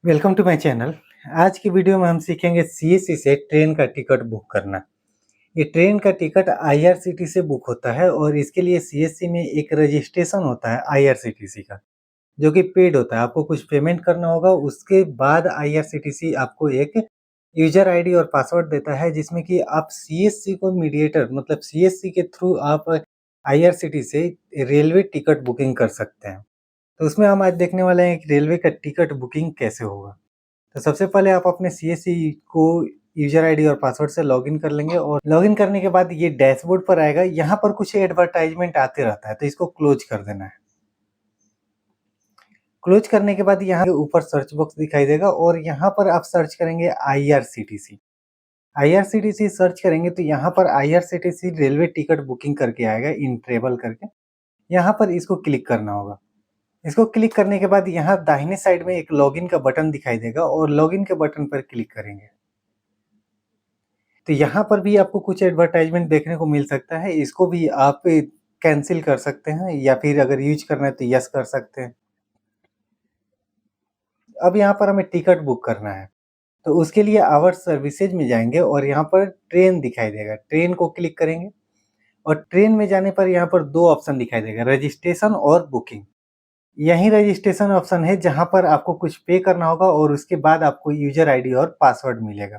Welcome to my channel. आज की video में हम सीखेंगे सीएससी से ट्रेन का टिकट बुक करना। ये ट्रेन का टिकट आईआरसीटीसी से बुक होता है और इसके लिए सीएससी में एक रजिस्ट्रेशन होता है आईआरसीटीसी का, जो कि पेड होता है। आपको कुछ पेमेंट करना होगा, उसके बाद आईआरसीटीसी आपको एक यूजर आईडी और पासवर्ड देता है, जिसमें कि आप सीएससी को मीडिएटर मतलब सीएससी के थ्रू आप आईआरसीटीसी से रेलवे टिकट बुकिंग कर सकते हैं। तो उसमें हम आज देखने वाले हैं कि रेलवे का टिकट बुकिंग कैसे होगा। तो सबसे पहले आप अपने सीएससी को यूज़र आईडी और पासवर्ड से लॉगिन कर लेंगे और लॉगिन करने के बाद ये डैशबोर्ड पर आएगा। यहाँ पर कुछ एडवर्टाइज़मेंट आते रहता है, तो इसको क्लोज़ कर देना है। क्लोज़ करने के बाद यहाँ ऊपर सर्च बॉक्स दिखाई देगा और यहाँ पर आप सर्च करेंगे आईआरसीटीसी। आईआरसीटीसी सर्च करेंगे तो यहाँ पर आईआरसीटीसी रेलवे टिकट बुकिंग करके आएगा, इन ट्रेवल करके। यहाँ पर इसको क्लिक करना होगा। इसको क्लिक करने के बाद यहाँ दाहिने साइड में एक लॉगिन का बटन दिखाई देगा और लॉगिन के बटन पर क्लिक करेंगे। तो यहाँ पर भी आपको कुछ एडवर्टाइज़मेंट देखने को मिल सकता है, इसको भी आप कैंसल कर सकते हैं या फिर अगर यूज़ करना है तो यस कर सकते हैं। अब यहाँ पर हमें टिकट बुक करना है, तो उसके लिए आवर सर्विसेज में जाएँगे और यहाँ पर ट्रेन दिखाई देगा, ट्रेन को क्लिक करेंगे और ट्रेन में जाने पर यहाँ पर 2 ऑप्शन दिखाई देगा, रजिस्ट्रेशन और बुकिंग। यही रजिस्ट्रेशन ऑप्शन है जहाँ पर आपको कुछ पे करना होगा और उसके बाद आपको यूज़र आईडी और पासवर्ड मिलेगा।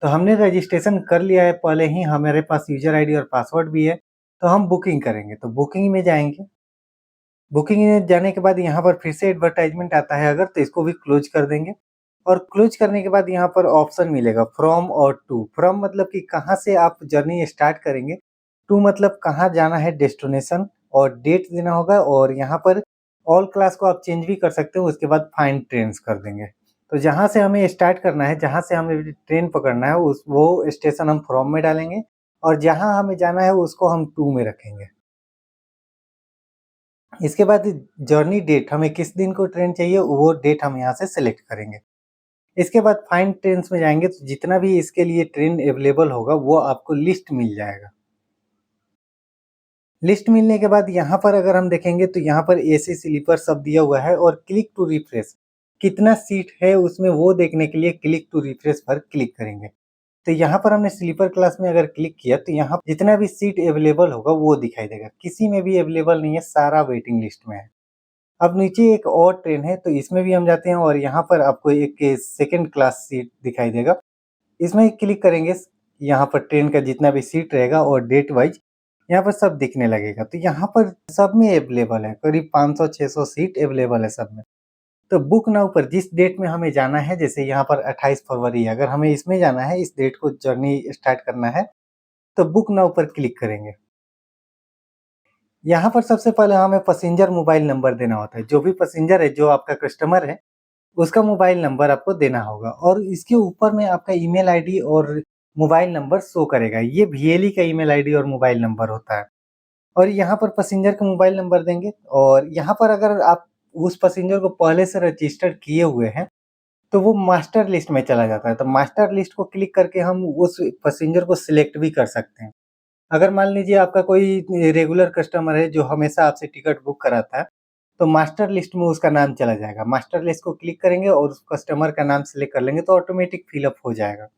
तो हमने रजिस्ट्रेशन कर लिया है, पहले ही हमारे पास यूज़र आईडी और पासवर्ड भी है, तो हम बुकिंग करेंगे। तो बुकिंग में जाएँगे, बुकिंग में जाने के बाद यहाँ पर फिर से एडवर्टाइज़मेंट आता है अगर, तो इसको भी क्लोज़ कर देंगे और क्लोज़ करने के बाद यहाँ पर ऑप्शन मिलेगा फ्रॉम और टू। फ्रॉम मतलब कि कहाँ से आप जर्नी स्टार्ट करेंगे, टू मतलब कहाँ जाना है डेस्टिनेशन और डेट देना होगा और यहाँ पर ऑल क्लास को आप चेंज भी कर सकते हो, उसके बाद फाइंड ट्रेन्स कर देंगे। तो जहाँ से हमें स्टार्ट करना है, जहाँ से हमें ट्रेन पकड़ना है उस वो स्टेशन हम फ्रॉम में डालेंगे और जहाँ हमें जाना है उसको हम टू में रखेंगे। इसके बाद जर्नी डेट, हमें किस दिन को ट्रेन चाहिए वो डेट हम यहाँ से सेलेक्ट करेंगे। इसके बाद फाइंड ट्रेन्स में जाएँगे तो जितना भी इसके लिए ट्रेन अवेलेबल होगा वो आपको लिस्ट मिल जाएगा। लिस्ट मिलने के बाद यहाँ पर अगर हम देखेंगे तो यहाँ पर एसी स्लीपर सब दिया हुआ है और क्लिक टू रिफ्रेश, कितना सीट है उसमें वो देखने के लिए क्लिक टू रिफ्रेश पर क्लिक करेंगे। तो यहाँ पर हमने स्लीपर क्लास में अगर क्लिक किया तो यहाँ जितना भी सीट अवेलेबल होगा वो दिखाई देगा, किसी में भी अवेलेबल नहीं है, सारा वेटिंग लिस्ट में है। अब नीचे एक और ट्रेन है तो इसमें भी हम जाते हैं और यहाँ पर आपको एक सेकंड क्लास सीट दिखाई देगा। इसमें क्लिक करेंगे, यहाँ पर ट्रेन का जितना भी सीट रहेगा और डेट वाइज यहाँ पर सब दिखने लगेगा। तो यहाँ पर सब में अवेलेबल है, करीब 500-600 सीट अवेलेबल है सब में। तो बुक नाउ पर जिस डेट में हमें जाना है, जैसे यहाँ पर 28 फरवरी है, अगर हमें इसमें जाना है, इस डेट को जर्नी स्टार्ट करना है, तो बुक नाउ पर क्लिक करेंगे। यहाँ पर सबसे पहले हमें पैसेंजर मोबाइल नंबर देना होता है। जो भी पैसेंजर है, जो आपका कस्टमर है, उसका मोबाइल नंबर आपको देना होगा और इसके ऊपर में आपका ईमेल आईडी और मोबाइल नंबर शो करेगा। ये वीएलई का ईमेल आईडी और मोबाइल नंबर होता है और यहाँ पर पैसेंजर का मोबाइल नंबर देंगे और यहाँ पर अगर आप उस पैसेंजर को पहले से रजिस्टर किए हुए हैं, तो वो मास्टर लिस्ट में चला जाता है। तो मास्टर लिस्ट को क्लिक करके हम उस पैसेंजर को सिलेक्ट भी कर सकते हैं। अगर मान लीजिए आपका कोई रेगुलर कस्टमर है जो हमेशा आपसे टिकट बुक कराता है, तो मास्टर लिस्ट में उसका नाम चला जाएगा। मास्टर लिस्ट को क्लिक करेंगे और उस कस्टमर का नाम सेलेक्ट कर लेंगे तो ऑटोमेटिक फिल अप हो जाएगा।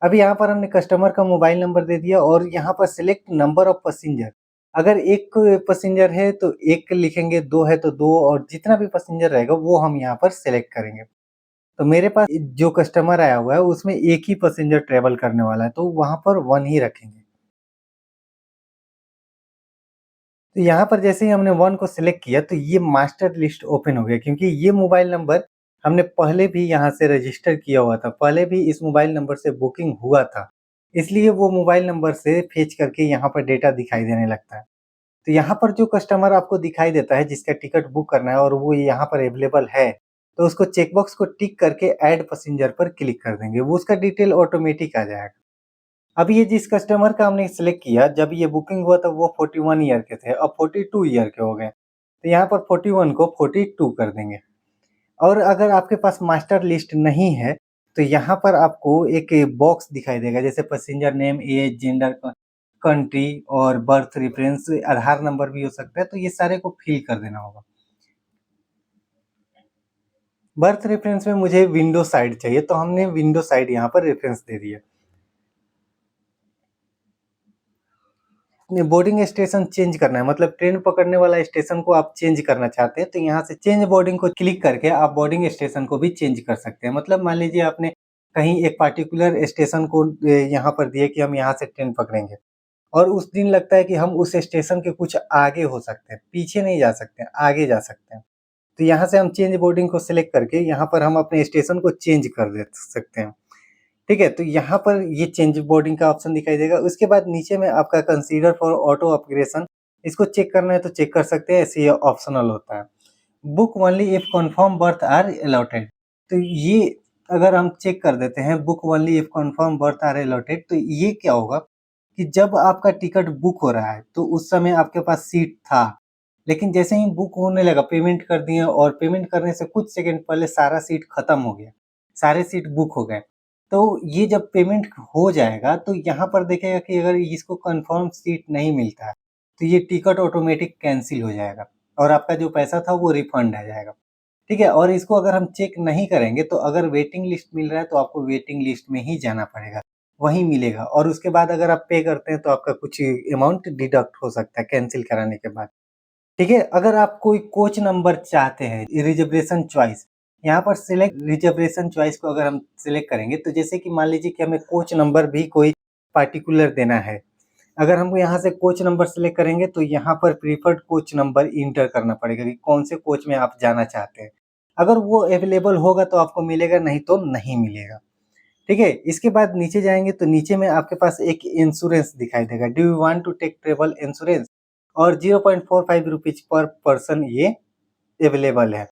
अब यहाँ पर हमने कस्टमर का मोबाइल नंबर दे दिया और यहाँ पर सिलेक्ट नंबर ऑफ पैसेंजर। अगर 1 पैसेंजर है तो 1 लिखेंगे, 2 है तो 2 और जितना भी पैसेंजर रहेगा वो हम यहाँ पर सिलेक्ट करेंगे। तो मेरे पास जो कस्टमर आया हुआ है उसमें 1 ही पैसेंजर ट्रैवल करने वाला है, तो वहाँ पर 1 ही रखेंगे। तो यहाँ पर जैसे ही हमने 1 को सिलेक्ट किया तो ये मास्टर लिस्ट ओपन हो गया, क्योंकि ये मोबाइल नंबर हमने पहले भी यहाँ से रजिस्टर किया हुआ था, पहले भी इस मोबाइल नंबर से बुकिंग हुआ था। इसलिए वो मोबाइल नंबर से फेच करके यहाँ पर डेटा दिखाई देने लगता है। तो यहाँ पर जो कस्टमर आपको दिखाई देता है जिसका टिकट बुक करना है और वो यहाँ पर अवेलेबल है, तो उसको चेकबॉक्स को टिक करके ऐड पैसेंजर पर क्लिक कर देंगे, वो उसका डिटेल ऑटोमेटिक आ जाएगा। अब ये जिस कस्टमर का हमने सिलेक्ट किया, जब ये बुकिंग हुआ था वो 41 ईयर के थे, अब 42 ईयर के हो गए। तो यहाँ पर 41 को 42 कर देंगे और अगर आपके पास मास्टर लिस्ट नहीं है, तो यहाँ पर आपको एक बॉक्स दिखाई देगा, जैसे passenger name, age, gender, country और बर्थ रेफरेंस, आधार नंबर भी हो सकता है, तो ये सारे को फिल कर देना होगा। बर्थ रेफ़रेंस में मुझे विंडो साइड चाहिए, तो हमने विंडो साइड यहाँ पर रेफ़रेंस दे दिया। बोर्डिंग स्टेशन चेंज करना है, मतलब ट्रेन पकड़ने वाला स्टेशन को आप चेंज करना चाहते हैं, तो यहाँ से चेंज बोर्डिंग को क्लिक करके आप बोर्डिंग स्टेशन को भी चेंज कर सकते हैं। मतलब मान लीजिए आपने कहीं एक पार्टिकुलर स्टेशन को यहाँ पर दिया कि हम यहाँ से ट्रेन पकड़ेंगे और उस दिन लगता है कि हम उस स्टेशन के कुछ आगे हो सकते हैं, पीछे नहीं जा सकते हैं, आगे जा सकते हैं। तो यहाँ से हम चेंज बोर्डिंग को सिलेक्ट करके यहाँ पर हम अपने स्टेशन को चेंज कर दे सकते हैं। ठीक है? तो यहाँ पर ये चेंज बोर्डिंग का ऑप्शन दिखाई देगा। उसके बाद नीचे में आपका कंसीडर फॉर ऑटो अपग्रेडेशन, इसको चेक करना है तो चेक कर सकते हैं, ऐसे ये ऑप्शनल होता है। Book only if confirm berth are allotted, तो ये अगर हम चेक कर देते हैं book only if confirm berth are allotted, तो ये क्या होगा कि जब आपका टिकट बुक हो रहा है तो उस समय आपके पास सीट था, लेकिन जैसे ही बुक होने लगा पेमेंट कर दिए और पेमेंट करने से कुछ सेकंड पहले सारा सीट खत्म हो गया, सारे सीट बुक हो गए। तो ये जब पेमेंट हो जाएगा तो यहाँ पर देखेगा कि अगर इसको कंफर्म सीट नहीं मिलता है, तो ये टिकट ऑटोमेटिक कैंसल हो जाएगा और आपका जो पैसा था वो रिफंड आ जाएगा। ठीक है? और इसको अगर हम चेक नहीं करेंगे तो अगर वेटिंग लिस्ट मिल रहा है तो आपको वेटिंग लिस्ट में ही जाना पड़ेगा, वहीं मिलेगा और उसके बाद अगर आप पे करते हैं तो आपका कुछ अमाउंट डिडक्ट हो सकता है कैंसल कराने के बाद। ठीक है? अगर आप कोई कोच नंबर चाहते हैं रिजर्वेशन चॉइस, यहाँ पर सिलेक्ट रिजर्वेशन चॉइस को अगर हम सिलेक्ट करेंगे तो जैसे कि मान लीजिए कि हमें कोच नंबर भी कोई पार्टिकुलर देना है। अगर हम यहाँ से कोच नंबर सिलेक्ट करेंगे तो यहाँ पर प्रेफर्ड कोच नंबर इंटर करना पड़ेगा कि कौन से कोच में आप जाना चाहते हैं। अगर वो अवेलेबल होगा तो आपको मिलेगा, नहीं तो नहीं मिलेगा। ठीक है? इसके बाद नीचे जाएँगे तो नीचे में आपके पास एक इंश्योरेंस दिखाई देगा। Do you want to take travel insurance? और 0.45 रुपीज़ पर पर्सन ये अवेलेबल है।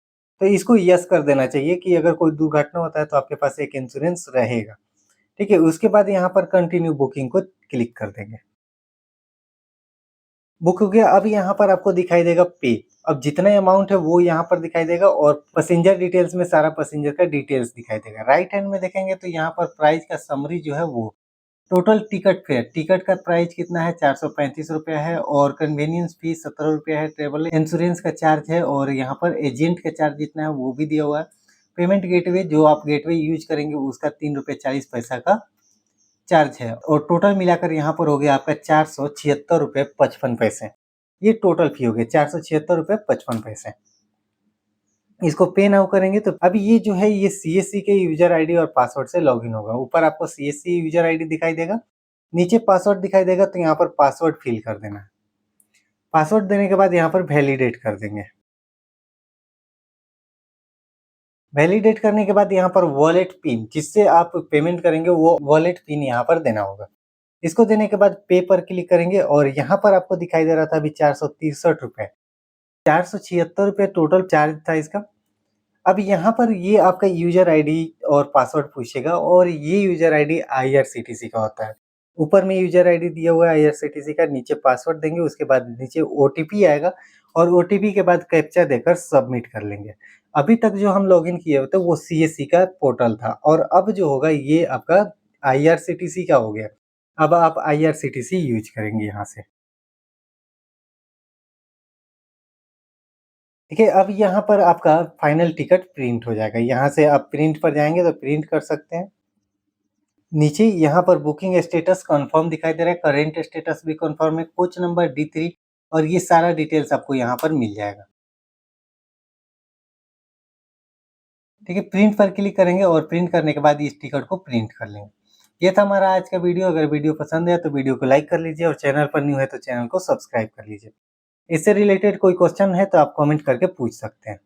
तो इसको यस कर देना चाहिए कि अगर कोई दुर्घटना होता है तो आपके पास एक इंश्योरेंस रहेगा। ठीक है? उसके बाद यहाँ पर कंटिन्यू बुकिंग को क्लिक कर देंगे। बुक हो गया, अब यहाँ पर आपको दिखाई देगा पे। अब जितना अमाउंट है वो यहाँ पर दिखाई देगा और पैसेंजर डिटेल्स में सारा पैसेंजर का डिटेल्स दिखाई देगा। राइट हैंड में देखेंगे तो यहाँ पर प्राइस का समरी जो है वो टोटल टिकट फेयर, टिकट का प्राइस कितना है, 435 रुपया है और कन्वीनियंस फीस 17 रुपया है, ट्रैवल इंश्योरेंस का चार्ज है और यहाँ पर एजेंट का चार्ज जितना है वो भी दिया हुआ है। पेमेंट गेटवे जो आप गेटवे यूज़ करेंगे उसका 3 रुपए 40 पैसा का चार्ज है और टोटल मिलाकर यहाँ पर हो गया आपका 476 रुपए 55 पैसे। ये टोटल फी हो गई 476 रुपए 55 पैसे। इसको पे नाउ करेंगे तो अब ये जो है ये सीएससी के यूज़र आईडी और पासवर्ड से लॉगिन होगा। ऊपर आपको सीएससी यूज़र आईडी दिखाई देगा, नीचे पासवर्ड दिखाई देगा तो यहाँ पर पासवर्ड फिल कर देना है। पासवर्ड देने के बाद यहाँ पर वैलिडेट कर देंगे। वैलिडेट करने के बाद यहाँ पर वॉलेट पिन जिससे आप पेमेंट करेंगे वो वॉलेट पिन यहाँ पर देना होगा। इसको देने के बाद पे पर क्लिक करेंगे और यहाँ पर आपको दिखाई दे रहा था अभी 463 रुपए, 476 रुपए टोटल चार्ज था इसका। अब यहाँ पर ये आपका यूज़र आईडी और पासवर्ड पूछेगा और ये यूज़र आईडी आईआरसीटीसी का होता है। ऊपर में यूज़र आईडी दिया हुआ है आईआरसीटीसी का, नीचे पासवर्ड देंगे, उसके बाद नीचे ओटीपी आएगा और ओटीपी के बाद कैप्चा देकर सबमिट कर लेंगे। अभी तक जो हम लॉगिन किए हुए थे वो सीएससी का पोर्टल था और अब जो होगा ये आपका आईआरसीटीसी का हो गया। अब आप आईआरसीटीसी यूज़ करेंगे यहाँ से। ठीक है, अब यहाँ पर आपका फाइनल टिकट प्रिंट हो जाएगा। यहाँ से आप प्रिंट पर जाएँगे तो प्रिंट कर सकते हैं। नीचे यहाँ पर बुकिंग स्टेटस कन्फर्म दिखाई दे रहा है, करेंट स्टेटस भी कन्फर्म है, कोच नंबर D3 और ये सारा डिटेल्स आपको यहाँ पर मिल जाएगा। ठीक है, प्रिंट पर क्लिक करेंगे और प्रिंट करने के बाद इस टिकट को प्रिंट कर लेंगे। ये था हमारा आज का वीडियो। अगर वीडियो पसंद है तो वीडियो को लाइक कर लीजिए और चैनल पर न्यू है तो चैनल को सब्सक्राइब कर लीजिए। इससे रिलेटेड कोई क्वेश्चन है तो आप कमेंट करके पूछ सकते हैं।